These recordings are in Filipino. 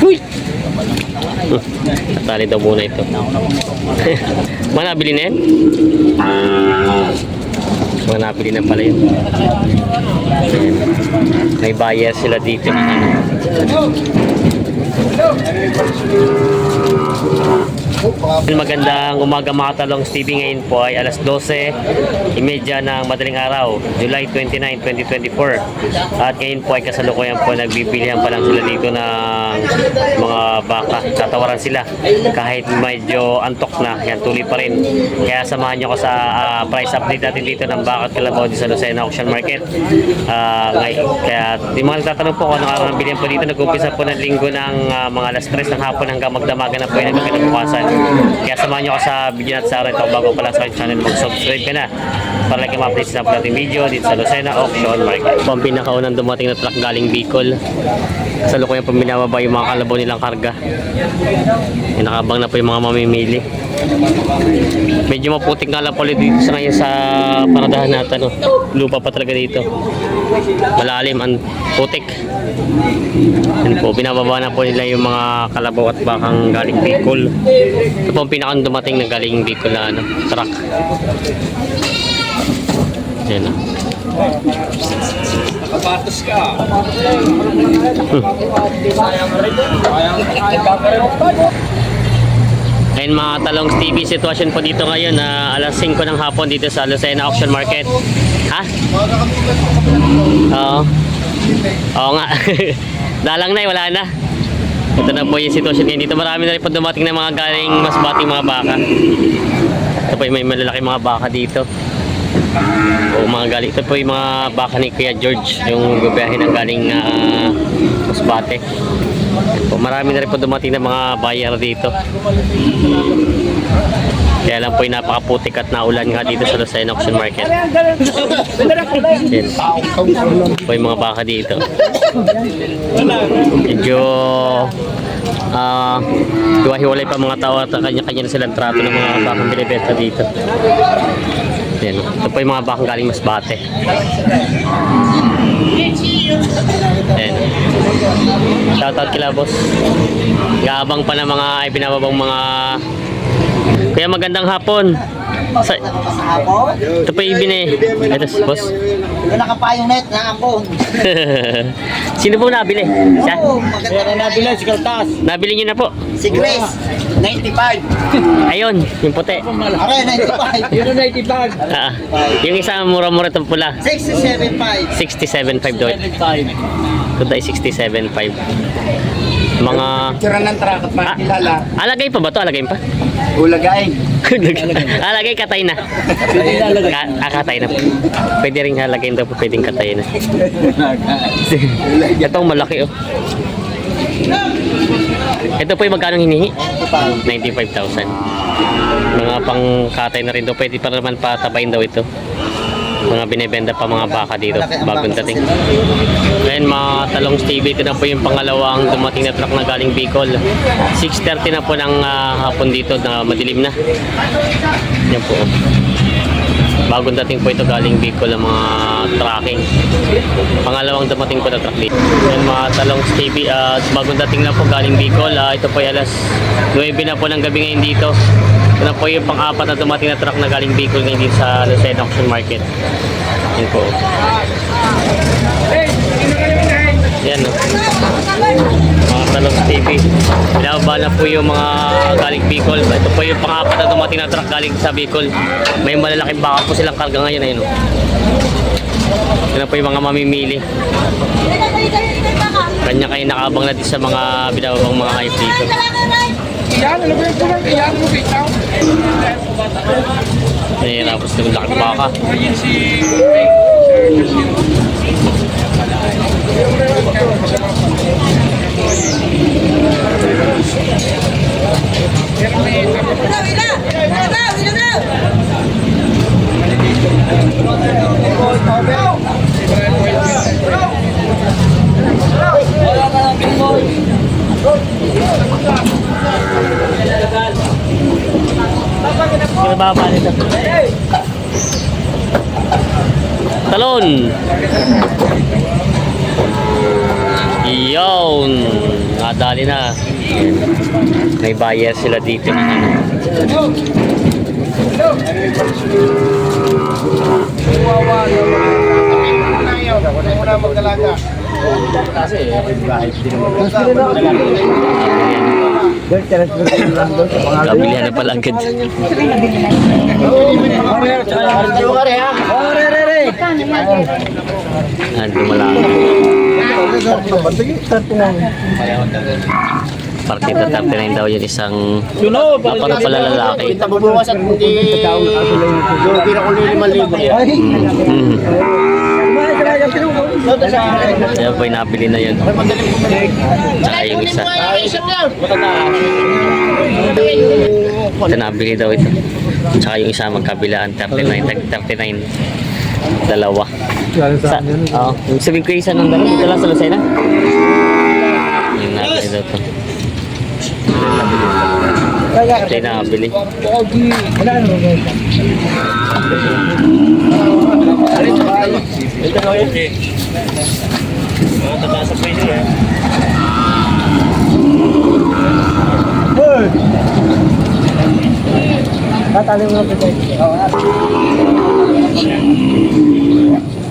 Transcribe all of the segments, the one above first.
Uy! Natali daw muna ito. Manabili na yan? Manabili na pala yun. Ayan. May buyer sila dito. Magandang umaga mga talong TV. Ngayon po ay alas 12:30 ng madaling araw, July 29, 2024. At ngayon po ay kasalukuyan po nagbibilihan pa lang sila dito ng mga baka. Tatawaran sila kahit medyo antok na, yan tuloy pa rin. Kaya samahan nyo ko sa price update natin dito ng baka at kalabaw sa Lucena Auction Market. Kaya di mga nagtatanong po kung anong araw ng bilihan po dito. Nag-umpisa po ng linggo ng mga alas 3 ng hapon hanggang magdamagan na po yung nagkakabukasan. Kaya samahan nyo ako sa video natin sa araw ito. Bago pala sa channel, mag-subscribe ka na para like ma-update sila po natin video dito sa Lucena Auction Market. Ito ang pinakaunang dumating na truck galing Bicol. Sa lukuyan po binababa yung mga kalabaw nilang karga. Nakabang na po yung mga mamimili. Medyo maputik nga lang po dito sa ngayon sa paradahan natin. No? Lupa pa talaga dito. Malalim ang putik. Yan po, binababa na po nila yung mga kalabaw at bakang galing Bicol. Ito po ang pinakang dumating na galing Bicol na truck. Yan. Nakapatos ka. Ayun mga talong TV, sitwasyon po dito ngayon na alas 5 ng hapon dito sa Lucena Auction Market. Ha? Oo. Oo nga. Dalang na wala na. Ito na po yung sitwasyon ngayon dito. Marami na rin po dumating na mga galing masbating mga baka. Ito po yung may malalaki mga baka dito. O mga galing. Ito po yung mga baka ni Kuya George, yung gubiyahin ng galing Masbate. Po, marami na rin po dumating na mga buyer dito. Kaya lang po yung napakaputik at naulan nga dito sa Lucena Auction Market. Yan. Po yung mga baka dito. Medyo hiwa-hiwalay pa mga tao at kanya-kanya na silang trato ng mga bakang binibenta dito. Yan. Ito po yung mga bakang galing Masbate. Ayan. Shoutout kila boss. Gaabang pa ng mga binababang mga. Kaya magandang hapon. Ito pa yung bini. Ito boss. Ito nakapayong net na ako. Sino po nabili? Siya? Maganda nabili si Kaltas. Nabili nyo na po? Si Grace, 95. Ayun, yung puti. Are, 95. Yun 95. Yung isa mura-mura itong pula. 67.5. 67.5 doon. Ito tayo 67.5. Mga... Tira ng truck at makilala. Alagay pa ba ito? Alagay pa? Ulagain. Alagay katay na. Katay na. Pwede rin halagay daw po. Pwedeng katay na. Itong malaki oh. Ito po yung magkano hinihi? 95,000. Mga pang katay na rin daw. Pwede pa naman patabayin daw ito. Mga binibenta pa mga baka dito bagong dating. Ngayon mga talong TV, ito na po yung pangalawang dumating na truck na galing Bicol. 6:30 na po ng hapon dito na madilim na. Yan po. Bagong dating po ito galing Bicol ang mga tracking. Pangalawang dumating po na truck dito. Yan mga talong TV, bagong dating na po galing Bicol. Ito po ay alas 9 na po ng gabi ngayon dito. Ito na po yung pang-apat na dumating na truck na galing Bicol ngayon dito sa Lucena Auction Market. Yan po. Yan o. Mga talong TV. Binababa na po yung mga galing Bicol. Ito po yung pang-apat na dumating na truck galing sa Bicol. May malalaking baka po silang karga ngayon. Ayun o. Yan po yung mga mamimili. Kanya-kanya nakabang natin sa mga binababang mga hype dito. Tapos ng lakad baka. Baba nito. Talon. Iyon. Nakadali na. Ayan. May buyer sila dito ng ano. Kabilihan na pala agad. Dumala. Partida 39 daw yun, isang napano pala lalaki. Tabubuwas at hindi Kaya po nabili na yun. Tsaka yung isa. Ito nabili daw ito. Tsaka yung isa magkabilaan 39. 39. Dalawa. Oo. Sabihin ko yung isa ng dalawa. Dito lang sa Lucena. Yung nabili daw ito. Ito yung nabili.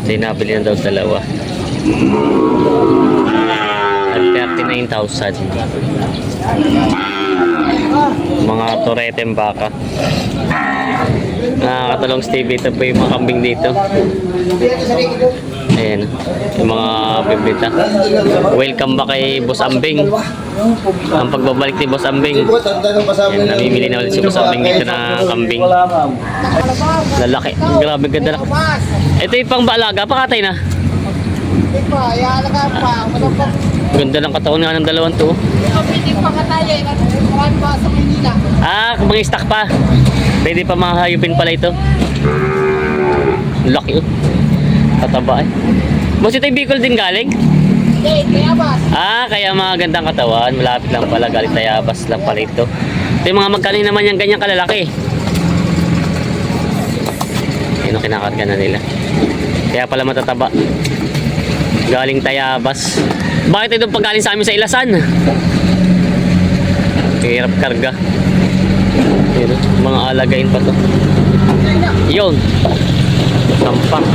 Ito yung nabili na daw dalawa. At 39,000. Mga Toreteng baka. Nakatalong Stevie, ito po yung mga kambing dito. Ayan, yung mga bibita. Welcome back kay Boss Ambing. Ang pagbabalik ni Boss Ambing. Ayan, namimili na ulit si Boss Ambing dito na kambing. Lalaki, grabe ganda na. Ito yung pang baalaga, pakatay na. Ganda ng katawan nga ng dalawang to. Mga stock pa. Pwede pa mahayupin pala ito. Laki oh. Tataba eh. Boss, ito yung Bicol din galing? Kaya mga gandang katawan. Malapit lang pala, galing Tayabas lang pala ito. Ito yung mga magkano naman yung ganyang kalalaki. Ayun ang kinakarga na nila. Kaya pala matataba. Galing Tayabas. Bakit ito pag galing sa amin sa Ilasan? Hirap karga. Ayun, mga alagain pa to. Yun. Sampang.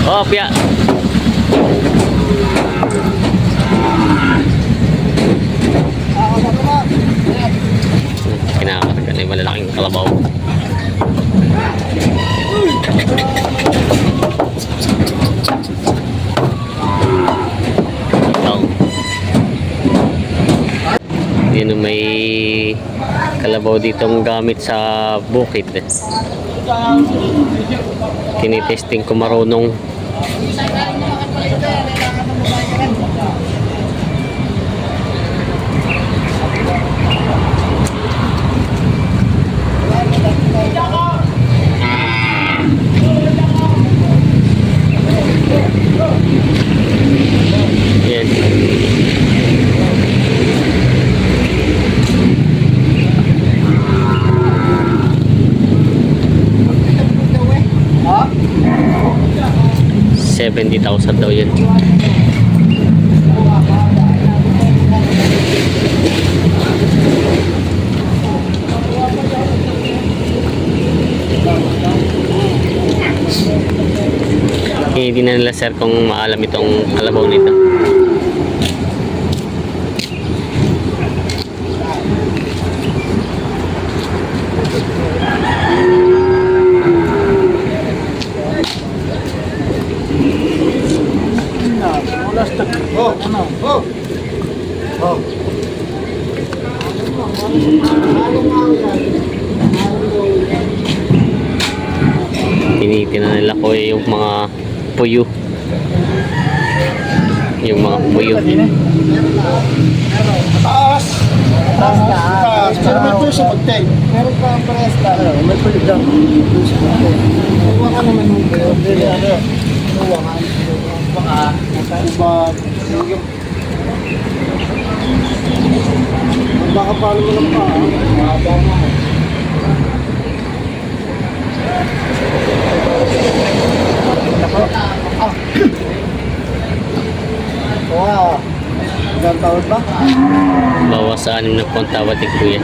Oh, pia. Kinakarga na yung malalaking kalabaw. Yun, may kalabaw ditong gamit sa bukid. Tinitesting ko marunong. Yan. $70,000 daw yun. Hindi na nila sir kung maalam itong kalabaw nito. Tinitingnan nila ko yung mga puyo. Yung mga puyo. Taas! Taas! Pero may puyo sa pagtay. Meron pa ang presta. May puyo dyan. Huwag ka naman yung puyo. Huwag ka. Baka. Baka palo mo lang pa. Baka nga. Wow. Ilang taon ba? Bawas sa 6 na po ang tawad ni Kuya.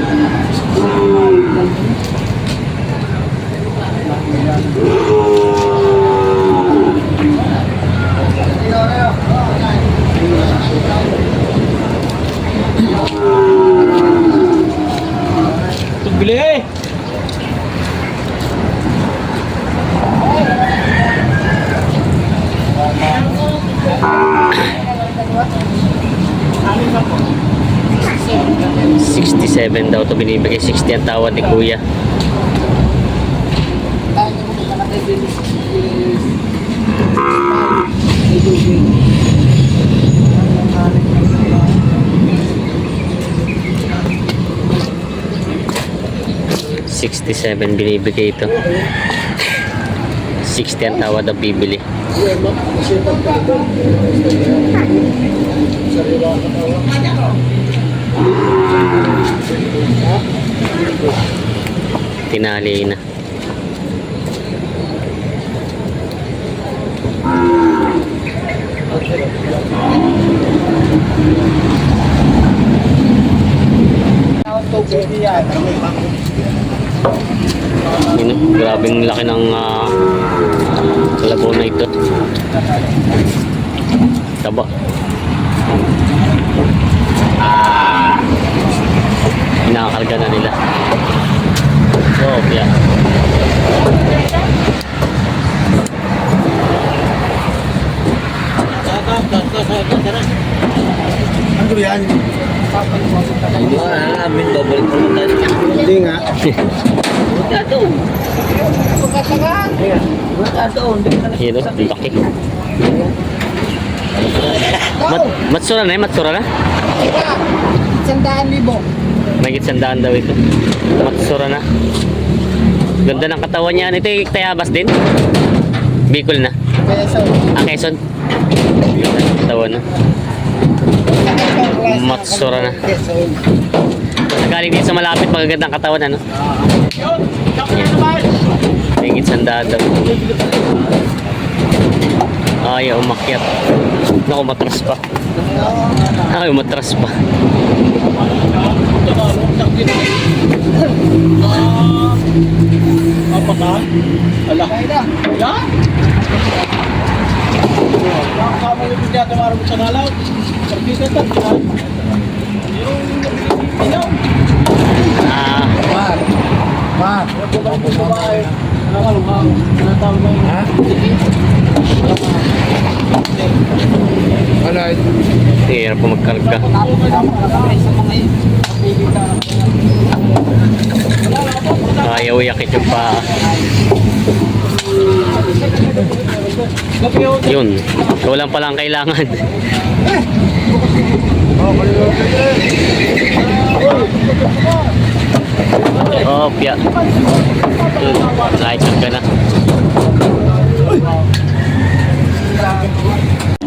Bili! $67 daw to binibigay. 60 ang tawad ni Kuya. $67 binibigay ito. 60 ang tawad ang bibili. Tinali na. Yun, grabing laki ng kalabaw na ito. Taba. Inakarga na nila. Oh, yeah. Ano yan? Hindi ko na namin double ko na tayo. Hindi nga. Wala doon. Wala doon. Yun, oh, laki. Matsura na eh, matsura na. Nagit 100 daw ito. Matsura na. Ganda ng katawan niya. Ito yung Tayabas din. Bicol na. Quezon. Katawan na. Matsura na. Galing din sa malapit, magagandang katawan, ano? Higit 100 daw. Ay, umakyat. Naku, matras pa. Ay, matras pa. Apatan? Ala. Yan? Kama yung pinyata marami sa nalaw. Pagkita ito. Yung ilaw. Mar. Ha? Alay. Hirap po magkarga. Ayaw yakit yung pa. Yun. Ikaw lang pala ang kailangan. Oh, pia. Kahit ka na.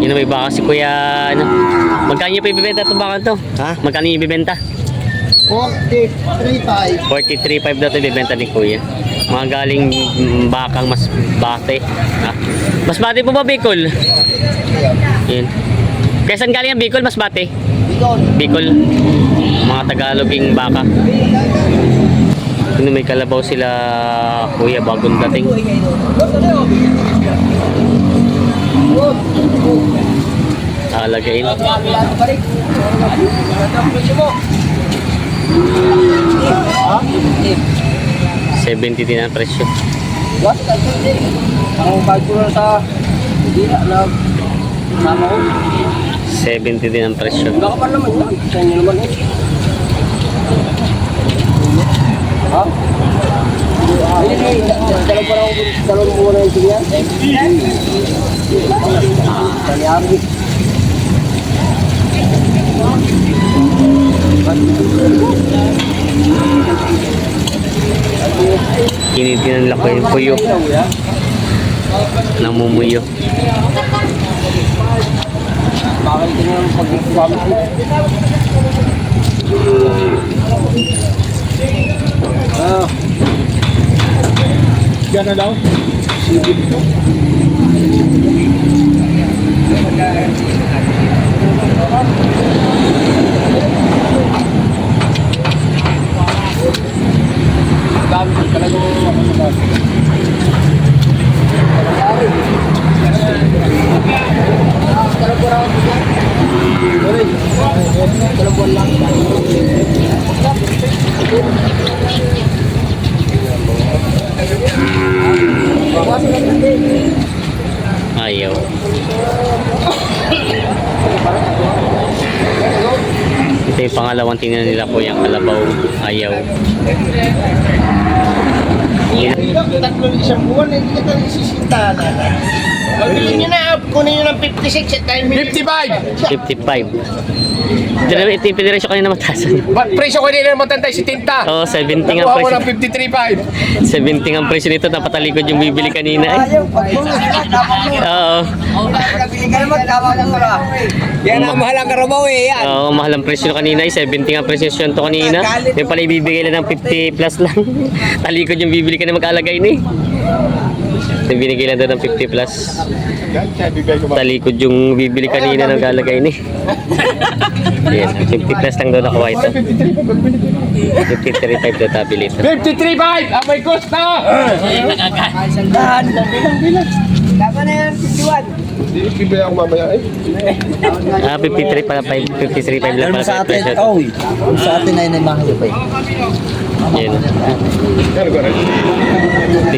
Yun na may baka si Kuya. Ano? Magkano yung ibibenta itong baka to? Ha? Magkano yung ibibenta? 43.5. 43.5 daw ito ibibenta ni Kuya. Mga galing bakang mas bate. Ha? Mas bate po ba Bicol? Yun. Kaya saan galing ang Bicol? Mas bate? Bicol. Mga Tagaloging baka. Ano, may kalabaw sila Kuya bagong dating. Alagain. 70 din ang presyo. Ang bago na sa hindi na alam. Sama ko. 70 din ang presyo. Baka pa naman yun. Sa inyo naman yun. Ha? Dalaw pa lang dalaw mo muna yung tingyan. Kanyari. Kinitinan ko yung puyo. Namumuyo. Bakit ito nga ang pag-gamit mo? Yan na daw. Ayaw. Ito yung pangalawang tingnan nila po yung kalabaw. Ayaw. Tatlo isang buwan, hindi ka tayo isisintahan. Pagbilin nyo na, kunin nyo ng 56 at time 55! 55. Ito yung piniresyo kanina matasan. Presyo ko nila naman tantay si Tinta. Oo, 70 nga Nakuha ko presyo. ng 53.5. 70 ang presyo nito. Napatalikod yung bibili kanina eh. Oo. Yan ang mahal ang karabaw eh. Yan. Oo, mahal ang presyo kanina eh. 70 ang presyo to kanina. Yung pala ibibigay lang ng 50 plus lang. Talikod yung bibili ka na mag-alagay na eh. Yung binigay lang doon ng 50 plus. Talikod yung bibili kanina ng galagay ni. Yan, 50 plus lang doon nakuha ito. 53.5 doon tabili ito. 53.5! Ang may gusto! Dapat na yan, 51. Ibigay ako mamaya eh. 53 pala, 53.5 lang pala Sa atin, presyo. sa atin ay mahal pa eh. Yan.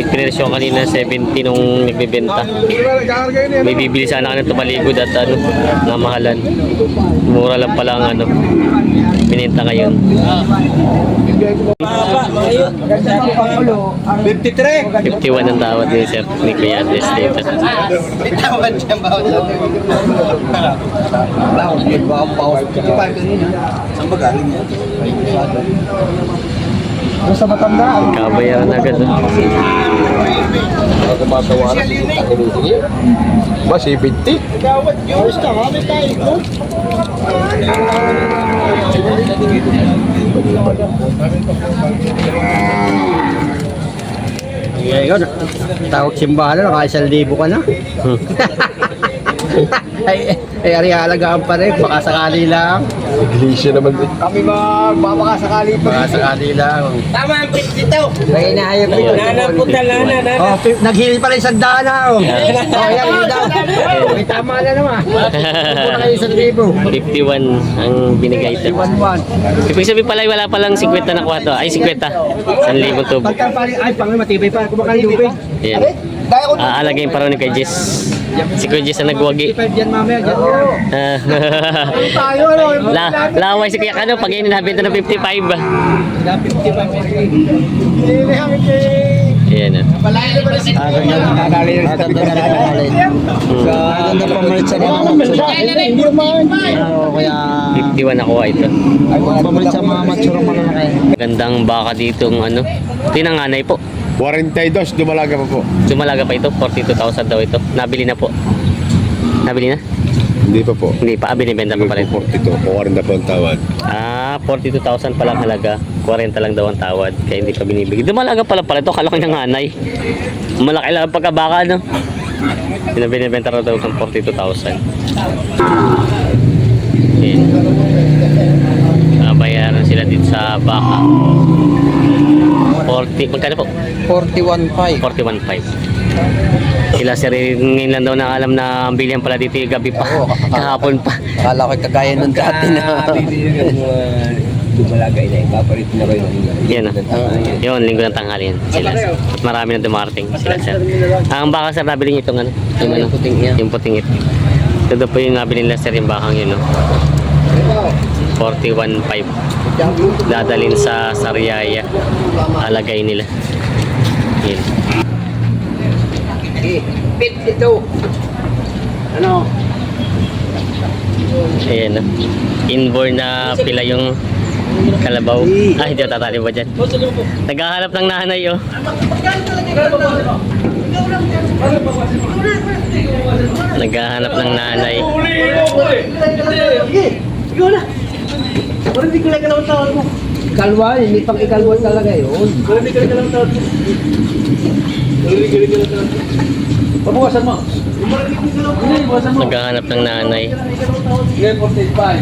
Presyo kanina 70 nung nagbebenta. May bibili sana ka ng tumaligod at ano, namahalan. Mura lang pala ang ano, binenta ngayon. 53! 51 ang tawad ni Sir ni Kuya Andres dito. Tawad siya bawat lang. Saan ba galing yan? Sa Matandaan. Kabayaran agad. Ako matawaran. Ba, 70? Gawat yun. Basta kami tayo. Ngayon, tawag simbahan na, naka 1,000 ka na. ay ari-alagaan pa rin, baka sakali lang. Iglesia naman eh. Kami magpapakasakali pa. Baka sakali lang. Tama ang 52. May inahayag ko ito. Nanapunta na. Oh, naghili pa rin sa dana. Oh, yan, yun daw. May tama na naman. Kung kayo 1,000. 51 ang binigay ito. 1,1. Ibig sabihin pala wala palang 50 na kuha to. Ay 50. 1,000 tubo. Pagka pari, ay, pang matibay pa. Kumakain lupig. Yan. Aalagay pa rin ni kay Jess. Si Kuya Jess ang nagwagi. 55 yan mamaya. Dyan. Tayo, ano? Laway si Kuya Kano pag yun nabenta ng 55. Ayan ah. Maganda pa malit sa mga matsura. Kaya 51 nakuha ito. pamalit sa mga matsura malalaki. Gandang baka dito ano. Tinanganay po. 42, dumalaga pa po. Sumalaga pa ito. 42,000 daw ito. Nabili na po. Nabili na? Hindi pa po. Hindi pa. Binibenta pa pala ito. 42, 40 po ang tawad. 42,000 pala ang halaga. 40 lang daw ang tawad. Kaya hindi pa binibigay. Dumalaga pala ito. Kala ko niyang anay. Malaki lang ang pagkabaka, no? Binibenta raw daw ng 42,000. Ayan. Bayaran sila dito sa baka. 40, magkano po? 41.5. 41.5. Sila sir, ngayon lang daw na alam na ang bilihan pala dito yung gabi pa. Kahapon pa. Akala ko kagaya nung dati na. Dumalagay na, ipapalit na kayo. Yan ah. Yun, linggo ng tanghali yan. Sila. Marami na dumarating sila sir. Ang baka sir, nabili niyo itong ano? Yung puting yan. Yung puting ito. Ito daw po yung nabili nila sir, yung bakang yun. No? 41.5. Dadalhin sa Sariaya. Alagay nila. Yan. 52. Ano? Ayan no. Inborn na pila yung kalabaw. Ah, hindi tatali ba dyan? Naghahanap ng nanay oh. Naghahanap ng nanay. Kalwa, hindi pang ikalwa talaga yun. Pabukasan mo. Naghahanap ng nanay. Ngayon, 45.